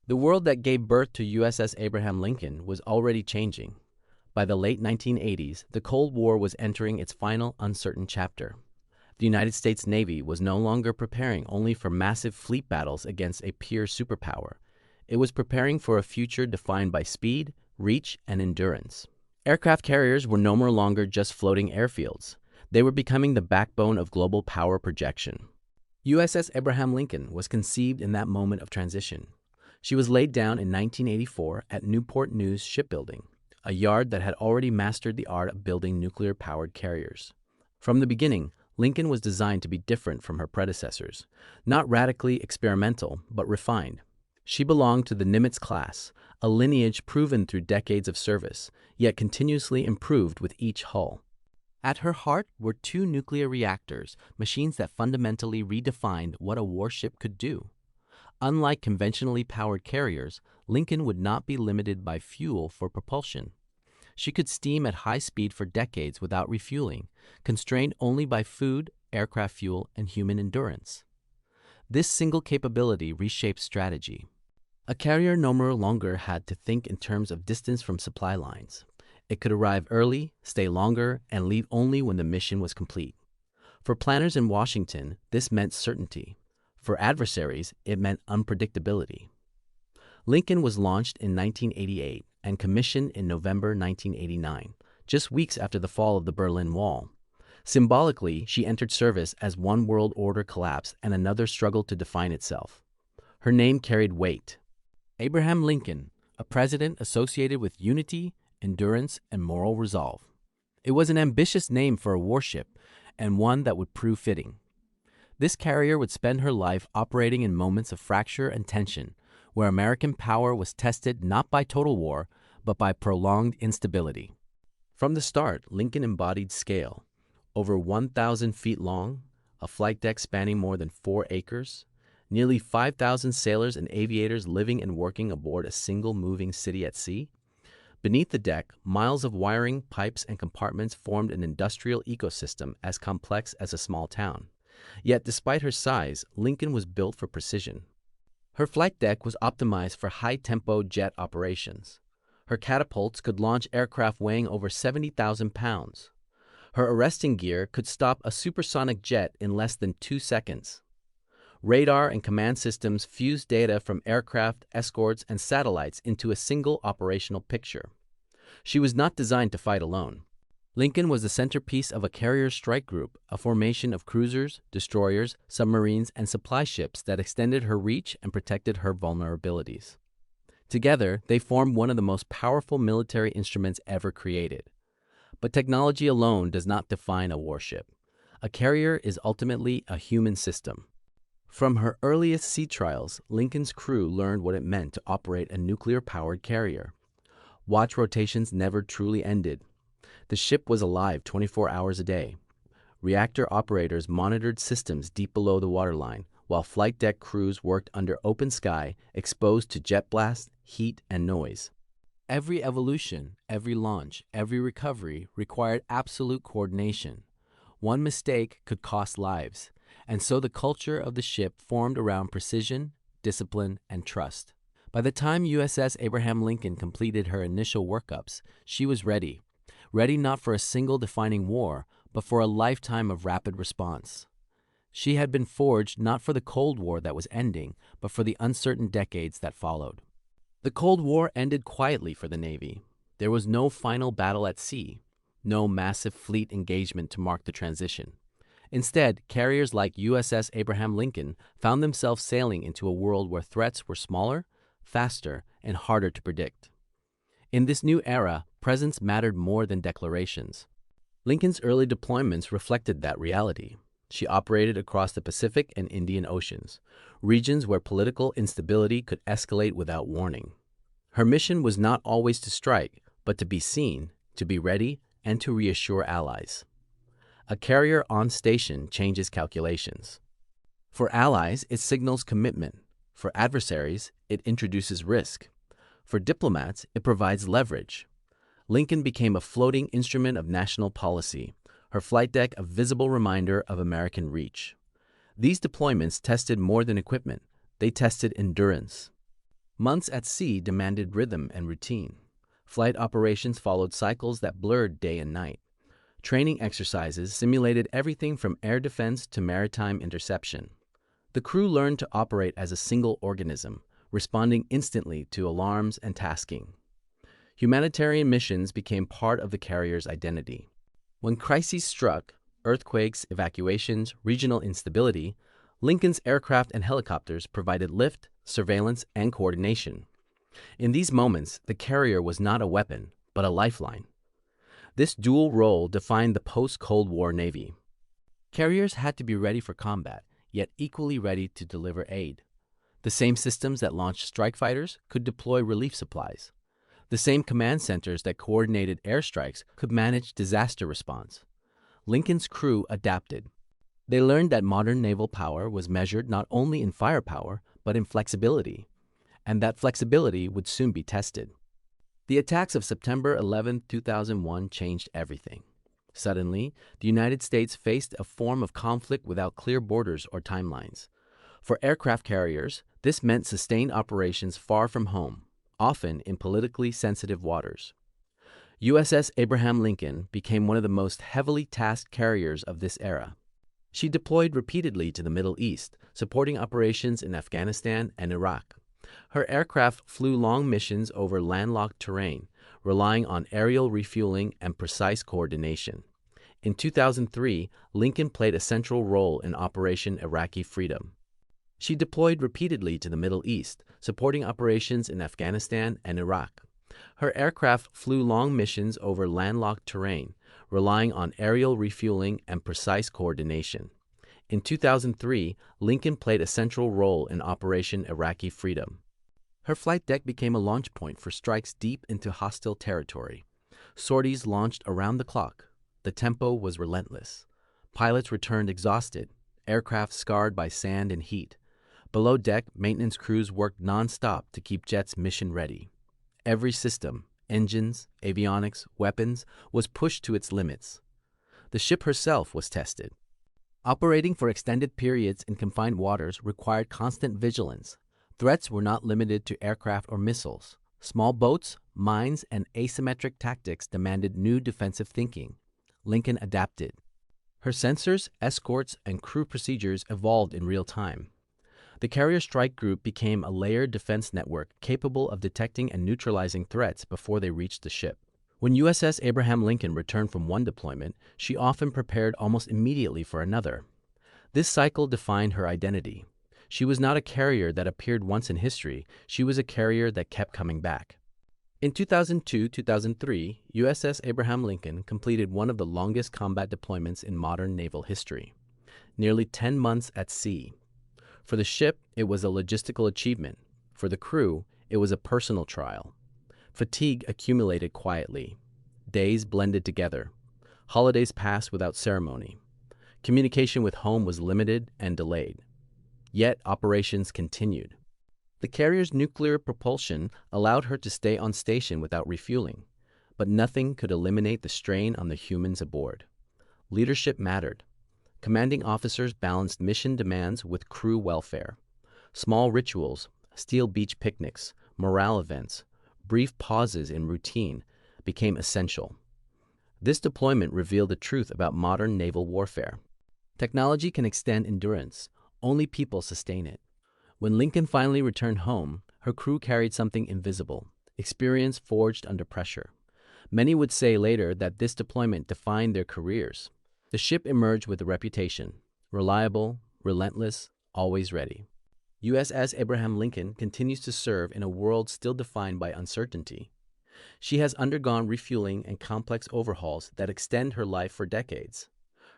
The world that gave birth to USS Abraham Lincoln was already changing. By the late 1980s, the Cold War was entering its final uncertain chapter. The United States Navy was no longer preparing only for massive fleet battles against a peer superpower. It was preparing for a future defined by speed, reach, and endurance. Aircraft carriers were no more longer just floating airfields. They were becoming the backbone of global power projection. USS Abraham Lincoln was conceived in that moment of transition. She was laid down in 1984 at Newport News Shipbuilding, a yard that had already mastered the art of building nuclear-powered carriers. From the beginning, Lincoln was designed to be different from her predecessors, not radically experimental, but refined. She belonged to the Nimitz class, a lineage proven through decades of service, yet continuously improved with each hull. At her heart were two nuclear reactors, machines that fundamentally redefined what a warship could do. Unlike conventionally powered carriers, Lincoln would not be limited by fuel for propulsion. She could steam at high speed for decades without refueling, constrained only by food, aircraft fuel, and human endurance. This single capability reshaped strategy. A carrier no longer had to think in terms of distance from supply lines. It could arrive early, stay longer, and leave only when the mission was complete. For planners in Washington, this meant certainty. For adversaries, it meant unpredictability. Lincoln was launched in 1988 and commissioned in November 1989, just weeks after the fall of the Berlin Wall. Symbolically, she entered service as one world order collapsed and another struggled to define itself. Her name carried weight. Abraham Lincoln, a president associated with unity, endurance, and moral resolve. It was an ambitious name for a warship, and one that would prove fitting. This carrier would spend her life operating in moments of fracture and tension, where American power was tested not by total war, but by prolonged instability. From the start, Lincoln embodied scale. Over 1,000 feet long, a flight deck spanning more than 4 acres, nearly 5,000 sailors and aviators living and working aboard a single moving city at sea. Beneath the deck, miles of wiring, pipes, and compartments formed an industrial ecosystem as complex as a small town. Yet despite her size, Lincoln was built for precision. Her flight deck was optimized for high-tempo jet operations. Her catapults could launch aircraft weighing over 70,000 pounds. Her arresting gear could stop a supersonic jet in less than 2 seconds. Radar and command systems fused data from aircraft, escorts, and satellites into a single operational picture. She was not designed to fight alone. Lincoln was the centerpiece of a carrier strike group, a formation of cruisers, destroyers, submarines, and supply ships that extended her reach and protected her vulnerabilities. Together, they formed one of the most powerful military instruments ever created. But technology alone does not define a warship. A carrier is ultimately a human system. From her earliest sea trials, Lincoln's crew learned what it meant to operate a nuclear-powered carrier. Watch rotations never truly ended. The ship was alive 24 hours a day. Reactor operators monitored systems deep below the waterline, while flight deck crews worked under open sky, exposed to jet blast, heat, and noise. Every evolution, every launch, every recovery required absolute coordination. One mistake could cost lives, and so the culture of the ship formed around precision, discipline, and trust. By the time USS Abraham Lincoln completed her initial workups, she was ready. Ready not for a single defining war, but for a lifetime of rapid response. She had been forged not for the Cold War that was ending, but for the uncertain decades that followed. The Cold War ended quietly for the Navy. There was no final battle at sea, no massive fleet engagement to mark the transition. Instead, carriers like USS Abraham Lincoln found themselves sailing into a world where threats were smaller, faster, and harder to predict. In this new era, presence mattered more than declarations. Lincoln's early deployments reflected that reality. She operated across the Pacific and Indian Oceans, regions where political instability could escalate without warning. Her mission was not always to strike, but to be seen, to be ready, and to reassure allies. A carrier on station changes calculations. For allies, it signals commitment. For adversaries, it introduces risk. For diplomats, it provides leverage. Lincoln became a floating instrument of national policy, her flight deck a visible reminder of American reach. These deployments tested more than equipment. They tested endurance. Months at sea demanded rhythm and routine. Flight operations followed cycles that blurred day and night. Training exercises simulated everything from air defense to maritime interception. The crew learned to operate as a single organism, responding instantly to alarms and tasking. Humanitarian missions became part of the carrier's identity. When crises struck, earthquakes, evacuations, regional instability, Lincoln's aircraft and helicopters provided lift, surveillance, and coordination. In these moments, the carrier was not a weapon, but a lifeline. This dual role defined the post-Cold War Navy. Carriers had to be ready for combat, yet equally ready to deliver aid. The same systems that launched strike fighters could deploy relief supplies. The same command centers that coordinated airstrikes could manage disaster response. Lincoln's crew adapted. They learned that modern naval power was measured not only in firepower, but in flexibility, and that flexibility would soon be tested. The attacks of September 11, 2001 changed everything. Suddenly, the United States faced a form of conflict without clear borders or timelines. For aircraft carriers, this meant sustained operations far from home, often in politically sensitive waters. USS Abraham Lincoln became one of the most heavily tasked carriers of this era. She deployed repeatedly to the Middle East, supporting operations in Afghanistan and Iraq. Her aircraft flew long missions over landlocked terrain, relying on aerial refueling and precise coordination. In 2003, Lincoln played a central role in Operation Iraqi Freedom. She deployed repeatedly to the Middle East, supporting operations in Afghanistan and Iraq. Her aircraft flew long missions over landlocked terrain, relying on aerial refueling and precise coordination. In 2003, Lincoln played a central role in Operation Iraqi Freedom. Her flight deck became a launch point for strikes deep into hostile territory. Sorties launched around the clock. The tempo was relentless. Pilots returned exhausted, aircraft scarred by sand and heat. Below deck, maintenance crews worked non-stop to keep jets mission ready. Every system, engines, avionics, weapons, was pushed to its limits. The ship herself was tested. Operating for extended periods in confined waters required constant vigilance. Threats were not limited to aircraft or missiles. Small boats, mines, and asymmetric tactics demanded new defensive thinking. Lincoln adapted. Her sensors, escorts, and crew procedures evolved in real time. The Carrier Strike Group became a layered defense network capable of detecting and neutralizing threats before they reached the ship. When USS Abraham Lincoln returned from one deployment, she often prepared almost immediately for another. This cycle defined her identity. She was not a carrier that appeared once in history, she was a carrier that kept coming back. In 2002-2003, USS Abraham Lincoln completed one of the longest combat deployments in modern naval history. Nearly 10 months at sea. For the ship, it was a logistical achievement. For the crew, it was a personal trial. Fatigue accumulated quietly. Days blended together. Holidays passed without ceremony. Communication with home was limited and delayed. Yet operations continued. The carrier's nuclear propulsion allowed her to stay on station without refueling, but nothing could eliminate the strain on the humans aboard. Leadership mattered. Commanding officers balanced mission demands with crew welfare. Small rituals, steel beach picnics, morale events, brief pauses in routine became essential. This deployment revealed the truth about modern naval warfare. Technology can extend endurance. Only people sustain it. When Lincoln finally returned home, her crew carried something invisible, experience forged under pressure. Many would say later that this deployment defined their careers. The ship emerged with a reputation: reliable, relentless, always ready. USS Abraham Lincoln continues to serve in a world still defined by uncertainty. She has undergone refueling and complex overhauls that extend her life for decades.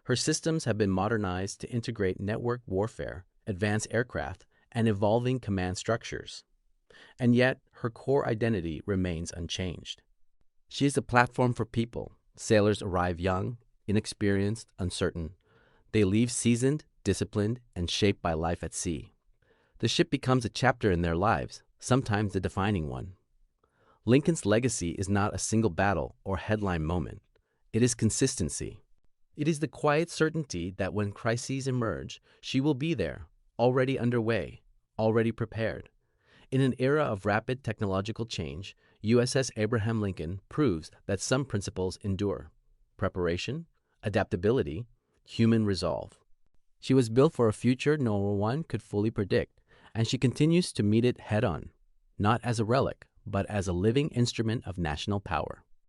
Her systems have been modernized to integrate network warfare, advanced aircraft, and evolving command structures. And yet, her core identity remains unchanged. She is a platform for people. Sailors arrive young, inexperienced, uncertain. They leave seasoned, disciplined, and shaped by life at sea. The ship becomes a chapter in their lives, sometimes a defining one. Lincoln's legacy is not a single battle or headline moment. It is consistency. It is the quiet certainty that when crises emerge, she will be there, already underway, already prepared. In an era of rapid technological change, USS Abraham Lincoln proves that some principles endure: preparation, adaptability, human resolve. She was built for a future no one could fully predict, and she continues to meet it head on, not as a relic, but as a living instrument of national power.